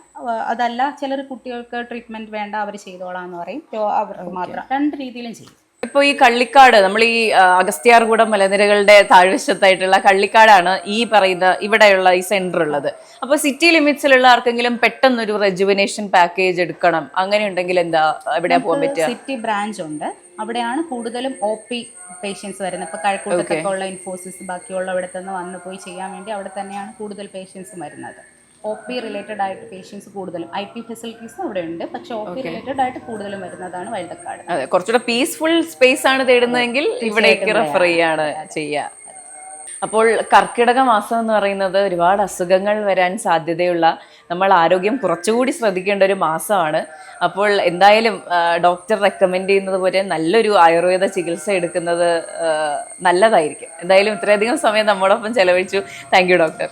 Speaker 3: അതല്ല, ചിലർ കുട്ടികൾക്ക് ട്രീറ്റ്മെന്റ് വേണ്ട, അവർ ചെയ്തോളാം എന്ന് പറയും. അവർക്ക് മാത്രം 2 രീതിയിലും ചെയ്യും.
Speaker 2: ഇപ്പോൾ ഈ കള്ളിക്കാട്, നമ്മൾ ഈ അഗസ്ത്യാർകൂടം മലനിരകളുടെ താഴ്വശത്തായിട്ടുള്ള കള്ളിക്കാടാണ് ഈ പറയുന്ന ഇവിടെയുള്ള ഈ സെന്റർ ഉള്ളത്. അപ്പോൾ സിറ്റി ലിമിറ്റ്സിലുള്ള ആർക്കെങ്കിലും പെട്ടെന്നൊരു റെജുവിനേഷൻ പാക്കേജ് എടുക്കണം, അങ്ങനെ ഉണ്ടെങ്കിൽ എന്താ എവിടെയാ പോകാൻ പറ്റുക?
Speaker 3: സിറ്റി ബ്രാഞ്ച് ഉണ്ട്, അവിടെയാണ് കൂടുതലും OP പേഷ്യൻസ് വരുന്നത്. ഇപ്പോൾ കഴക്കൂട്ടത്തൊക്കെ ഉള്ള ഇൻഫോസിസ് ബാക്കിയുള്ള അവിടെ തന്നെ വന്നു പോയി ചെയ്യാൻ വേണ്ടി അവിടെ തന്നെയാണ് കൂടുതൽ പേഷ്യൻസും വരുന്നത്. OP റിലേറ്റഡ് ആയിട്ട് പേഷ്യൻസ് കൂടുതലും, IP ഫെസിലിറ്റീസും അവിടെ ഉണ്ട്, പക്ഷെ OP റിലേറ്റഡ് ആയിട്ട് കൂടുതലും വരുന്നതാണ് വഴുതക്കാട്.
Speaker 2: അതെ, കുറച്ചുകൂടെ പീസ്ഫുൾ സ്പേസ് ആണ് തേടുന്നതെങ്കിൽ ഇവിടേക്ക് റെഫർ ചെയ്യാണ് ചെയ്യുക. അപ്പോൾ കർക്കിടക മാസം എന്ന് പറയുന്നത് ഒരുപാട് അസുഖങ്ങൾ വരാൻ സാധ്യതയുള്ള, നമ്മൾ ആരോഗ്യം കുറച്ചുകൂടി ശ്രദ്ധിക്കേണ്ട ഒരു മാസമാണ്. അപ്പോൾ എന്തായാലും ഡോക്ടർ റെക്കമെൻഡ് ചെയ്യുന്നത് പോലെ നല്ലൊരു ആയുർവേദ ചികിത്സ എടുക്കുന്നത് നല്ലതായിരിക്കും. എന്തായാലും ഇത്രയധികം സമയം നമ്മോടൊപ്പം ചെലവഴിച്ചു. Thank you doctor.